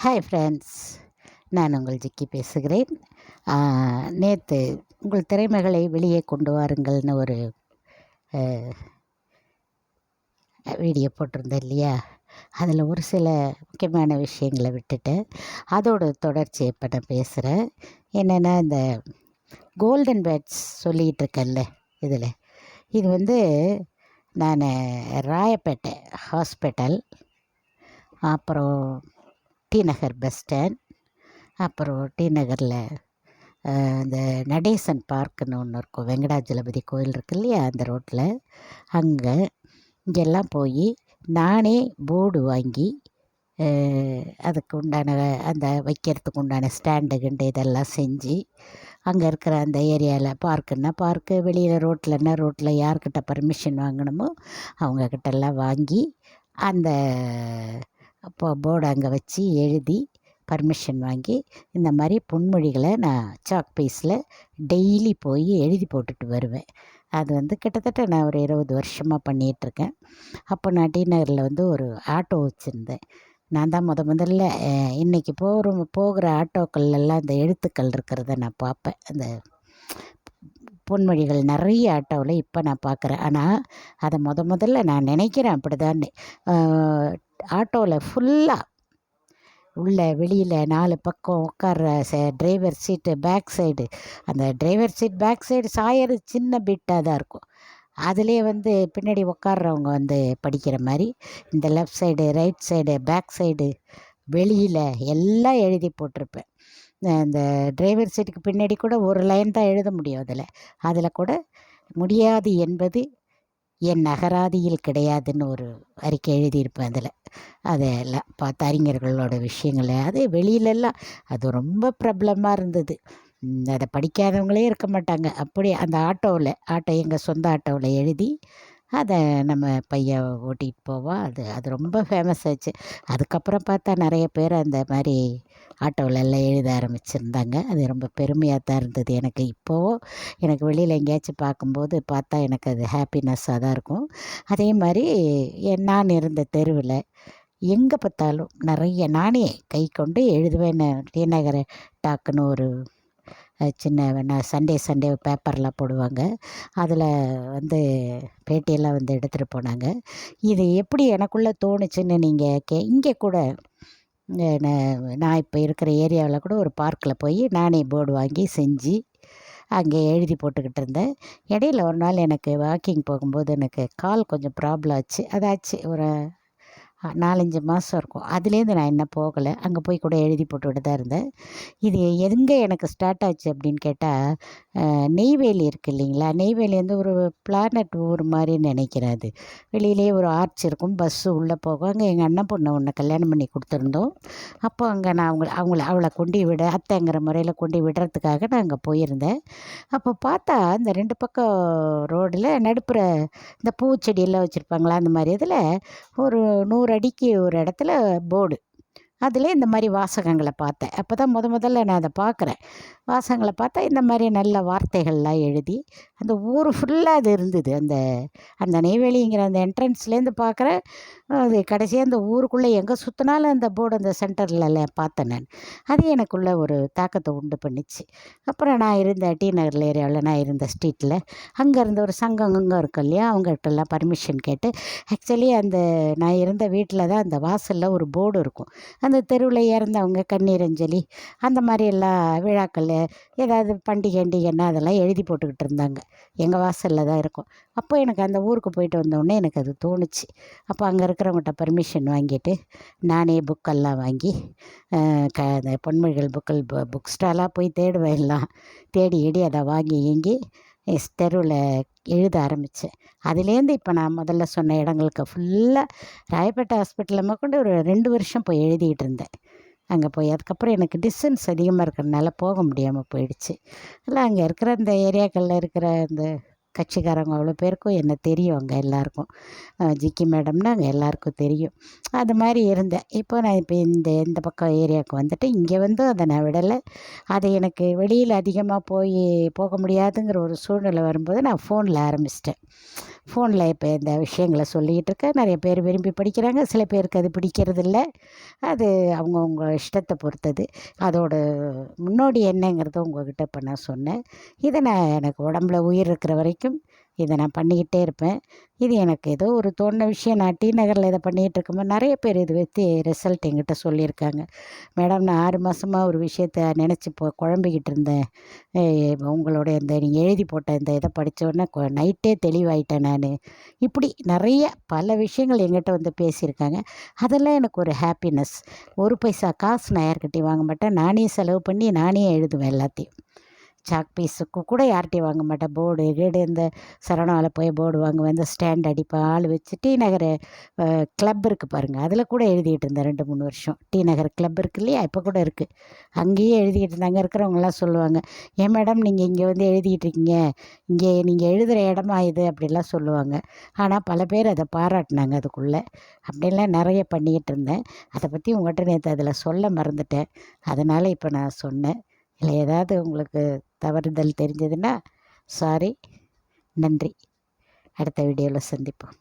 Hi friends, நான் உங்கள் ஜிக்கி பேசுகிறேன். நேற்று உங்கள் திறமைகளை வெளியே கொண்டு வாருங்கள்னு ஒரு வீடியோ போட்டிருந்தேன் இல்லையா? அதில் ஒரு சில முக்கியமான விஷயங்களை விட்டுட்டேன். அதோட தொடர்ச்சி இப்போ நான் பேசுகிறேன். என்னென்னா, இந்த கோல்டன் பேட்ஸ் சொல்லிகிட்டு இருக்கேன்ல, இது வந்து நான் ராயப்பேட்டை ஹாஸ்பிட்டல், அப்புறம் டி நகர் பஸ் ஸ்டாண்ட், அப்புறம் டி நகரில் இந்த நடேசன் பார்க்குன்னு ஒன்று இருக்கும், வெங்கடாஜலபதி கோயில் இருக்கு இல்லையா, அந்த ரோட்டில், இங்கெல்லாம் போய் நானே போர்டு வாங்கி அதுக்கு உண்டான அந்த வைக்கிறதுக்கு உண்டான ஸ்டாண்டு கிண்டு இதெல்லாம் செஞ்சு, அங்கே இருக்கிற அந்த ஏரியாவில் பார்க்குன்னா பார்க்கு, வெளியில் ரோட்டில்னா ரோட்டில் யார்கிட்ட பர்மிஷன் வாங்கணுமோ அவங்கக்கிட்டெல்லாம் வாங்கி அந்த அப்போ போர்டு அங்கே வச்சு எழுதி பர்மிஷன் வாங்கி இந்த மாதிரி பொன்மொழிகளை நான் சாக் பீஸில் டெய்லி போய் எழுதி போட்டுட்டு வருவேன். அது கிட்டத்தட்ட நான் ஒரு 20 வருஷமாக பண்ணிகிட்ருக்கேன். அப்போ நான் டி நகரில் ஒரு ஆட்டோ வச்சுருந்தேன். நான் தான் முதல்ல இன்றைக்கி போகிற ஆட்டோக்கள்லாம் அந்த எழுத்துக்கள் இருக்கிறத நான் பார்ப்பேன். அந்த பொன்மொழிகள் நிறைய ஆட்டோவில் இப்போ நான் பார்க்குறேன். ஆனால் அதை முதல்ல நான் நினைக்கிறேன் அப்படிதான்னு. ஆட்டோவில் ஃபுல்லாக உள்ள வெளியில் 4 பக்கம் உட்கார்ற டிரைவர் சீட்டு பேக் சைடு, அந்த டிரைவர் சீட் பேக் சைடு சாயறது சின்ன பிட்டாக தான் இருக்கும். அதிலே பின்னாடி உட்கார்றவங்க படிக்கிற மாதிரி இந்த left side, right side, back side, வெளியில் எல்லாம் எழுதி போட்டிருப்பேன். இந்த டிரைவர் சீட்டுக்கு பின்னாடி கூட ஒரு லைன் தான் எழுத முடியும். அதில் கூட முடியாது என்பது என் நகராதியில் கிடையாதுன்னு ஒரு அறிக்கை எழுதியிருப்பேன். அதெல்லாம் பார்த்து அறிஞர்களோட விஷயங்கள் அது வெளியிலெல்லாம் அது ரொம்ப பிரபலமாக இருந்தது. அதை படிக்காதவங்களே இருக்க மாட்டாங்க. அப்படியே அந்த ஆட்டோ எங்கள் சொந்த ஆட்டோவில் எழுதி அதை நம்ம பையன் ஓட்டிகிட்டு போவான். அது ரொம்ப ஃபேமஸ் ஆச்சு. அதுக்கப்புறம் பார்த்தா நிறைய பேர் அந்த மாதிரி ஆட்டோவிலெல்லாம் எழுத ஆரம்பிச்சிருந்தாங்க. அது ரொம்ப பெருமையாக தான் இருந்தது எனக்கு. இப்போது எனக்கு வெளியில் எங்கேயாச்சும் பார்க்கும்போது பார்த்தா எனக்கு அது ஹாப்பினஸ்ஸாக தான் இருக்கும். அதே மாதிரி நான் இருந்த தெருவில் எங்கே பார்த்தாலும் நிறைய நானே கை கொண்டு எழுதுவேன். டி நகர் டாக்குன்னு ஒரு சின்ன சண்டே பேப்பர்லாம் போடுவாங்க. அதில் பேட்டியெல்லாம் எடுத்துகிட்டு போனாங்க. இது எப்படி எனக்குள்ளே தோணுச்சுன்னு நீங்கள் இங்கே கூட நான் இப்போ இருக்கிற ஏரியாவில் கூட ஒரு பார்க்கில் போய் நானே போர்டு வாங்கி செஞ்சு அங்கே எழுதி போட்டுக்கிட்டு இருந்தேன். இடையில ஒரு நாள் எனக்கு வாக்கிங் போகும்போது எனக்கு கால் கொஞ்சம் ப்ராப்ளம் ஆச்சு. அதாச்சு ஒரு 4-5 மாதம் இருக்கும். அதுலேருந்து நான் இன்னும் போகலை. அங்கே போய் கூட எழுதி போட்டுக்கிட்டு தான் இருந்தேன். இது எங்கே எனக்கு ஸ்டார்ட் ஆச்சு அப்படின்னு கேட்டால், நெய்வேலி இருக்குது இல்லைங்களா, நெய்வேலி ஒரு பிளானட் ஊர் மாதிரி நினைக்கிறேன். அது வெளியிலேயே ஒரு ஆர்ச் இருக்கும், பஸ்ஸு உள்ளே போகும். அங்கே எங்கள் அண்ணன் பொண்ணை ஒன்று கல்யாணம் பண்ணி கொடுத்துருந்தோம். அப்போ அங்கே நான் அவளை கொண்டு விட அத்தைங்கிற முறையில் கொண்டு விடுறதுக்காக நான் அங்கே போயிருந்தேன். அப்போ பார்த்தா இந்த 2 பக்கம் ரோடில் நடுப்புற இந்த பூச்செடியெல்லாம் வச்சுருப்பாங்களா, அந்த மாதிரி இதில் ஒரு 100 அடிக்கு ஒரு இடத்துல போர்டு, அதில் இந்த மாதிரி வாசகங்களை பார்த்தேன். அப்போ தான் முதல்ல நான் அதை பார்க்குறேன். வாசகங்களை பார்த்தா இந்த மாதிரி நல்ல வார்த்தைகள்லாம் எழுதி அந்த ஊர் ஃபுல்லாக அது இருந்தது. அந்த நெய்வேலிங்கிற அந்த என்ட்ரன்ஸ்லேருந்து பார்க்குறேன். அது கடைசியாக அந்த ஊருக்குள்ளே எங்கே சுற்றினாலும் அந்த போர்டு அந்த சென்டரில் பார்த்தேன் நான். அது எனக்குள்ளே ஒரு தாக்கத்தை உண்டு பண்ணிச்சு. அப்புறம் நான் இருந்த டி நகர் ஏரியாவில் நான் இருந்த ஸ்ட்ரீட்டில் அங்கே இருந்த ஒரு சங்கம் இருக்கும் இல்லையா, அவங்ககிட்டலாம் பர்மிஷன் கேட்டு, ஆக்சுவலி நான் இருந்த வீட்டில் தான் அந்த வாசலில் ஒரு போர்டு இருக்கும். அந்த தெருவில் இறந்தவங்க கண்ணீர் அஞ்சலி அந்த மாதிரி எல்லாம் விழாக்கள் ஏதாவது பண்டிகைன்னா அதெல்லாம் எழுதி போட்டுக்கிட்டு இருந்தாங்க. எங்கள் வாசலில் தான் இருக்கும். அப்போ எனக்கு அந்த ஊருக்கு போயிட்டு வந்தோடனே எனக்கு அது தோணுச்சு. அப்போ அங்கே இருக்கிறவங்ககிட்ட பர்மிஷன் வாங்கிட்டு நானே புக்கெல்லாம் வாங்கி அந்த பொன்மொழிகள் புக் ஸ்டாலாக போய் தேடுவேன். எல்லாம் தேடி அதை வாங்கி தெருவில் எழுத ஆரம்பித்தேன். அதுலேருந்து இப்போ நான் முதல்ல சொன்ன இடங்களுக்கு ஃபுல்லாக ராயப்பேட்டை ஹாஸ்பிட்டலில் கொண்டு ஒரு 2 வருஷம் போய் எழுதிக்கிட்டு இருந்தேன். அங்கே போய் அதுக்கப்புறம் எனக்கு டிஸ்டன்ஸ் அதிகமாக இருக்கிறதுனால போக முடியாமல் போயிடுச்சு. இல்லை அங்கே இருக்கிற இந்த ஏரியாக்களில் இருக்கிற இந்த கட்சிக்காரங்க அவ்வளோ பேருக்கும் என்ன தெரியும் அங்கே எல்லாருக்கும். ஜிக்கி மேடம்னு அங்கே எல்லாருக்கும் தெரியும். அது மாதிரி இருந்தேன். இப்போ இந்த பக்கம் ஏரியாவுக்கு வந்துட்டு இங்கே வந்து அதை நான் விடலை. அது எனக்கு வெளியில் அதிகமாக போக முடியாதுங்கிற ஒரு சூழ்நிலை வரும்போது நான் ஃபோனில் ஆரம்பிச்சிட்டேன். ஃபோனில் இப்போ இந்த விஷயங்களை சொல்லிக்கிட்டு இருக்கேன். நிறைய பேர் விரும்பி படிக்கிறாங்க. சில பேருக்கு அது பிடிக்கிறதில்ல. அது அவங்கவுங்க இஷ்டத்தை பொறுத்தது. அதோட முன்னோடி என்னங்கிறத உங்கள்கிட்ட இப்போ நான் சொன்னேன். இதை எனக்கு உடம்புல உயிர் இருக்கிற வரைக்கும் இதை நான் பண்ணிக்கிட்டே இருப்பேன். இது எனக்கு ஏதோ ஒரு தோணின விஷயம். நான் டி நகரில் இதை பண்ணிகிட்டு இருக்கும்போது நிறைய பேர் இது வச்சு ரிசல்ட் என்கிட்ட சொல்லியிருக்காங்க. மேடம், நான் 6 மாதமாக ஒரு விஷயத்த நினச்சி குழம்பிக்கிட்டு இருந்தேன். உங்களுடைய இந்த நீங்கள் எழுதி போட்ட இந்த இதை படித்தோடனே நைட்டே தெளிவாயிட்டேன் நான். இப்படி நிறைய பல விஷயங்கள் என்கிட்ட வந்து பேசியிருக்காங்க. அதெல்லாம் எனக்கு ஒரு ஹாப்பினஸ். ஒரு பைசா காசு நான் யார்கிட்டையும் வாங்க மாட்டேன். நானே செலவு பண்ணி நானே எழுதுவேன் எல்லாத்தையும். சாக் பீஸுக்கு கூட யார்கிட்டையும் வாங்க மாட்டேன். போர்டு இந்த சரவணாவில் போய் போர்டு வாங்குவேன். இந்த ஸ்டாண்ட் அடிப்பேன். ஆள் வச்சு டி நகர் கிளப் இருக்குது பாருங்கள், அதில் கூட எழுதிக்கிட்டு இருந்தேன் 2-3 வருஷம். டி நகர் கிளப் இருக்குது இல்லையா, இப்போ கூட இருக்குது. அங்கேயே எழுதிக்கிட்டு இருந்தேன். அங்கே இருக்கிறவங்களாம் சொல்லுவாங்க, ஏன் மேடம் நீங்கள் இங்கே வந்து எழுதிக்கிட்டு இருக்கீங்க, இங்கே நீங்கள் எழுதுகிற இடமா இது அப்படிலாம் சொல்லுவாங்க. ஆனால் பல பேர் அதை பாராட்டினாங்க. அதுக்குள்ளே அப்படின்லாம் நிறைய பண்ணிக்கிட்டு இருந்தேன். அதை பற்றி உங்கள்கிட்ட நேற்று அதில் சொல்ல மறந்துட்டேன். அதனால் இப்போ நான் சொன்னேன். இல்லை ஏதாவது உங்களுக்கு தவறுதல் தெரிஞ்சதுன்னா சாரி. நன்றி. அடுத்த வீடியோவில் சந்திப்போம்.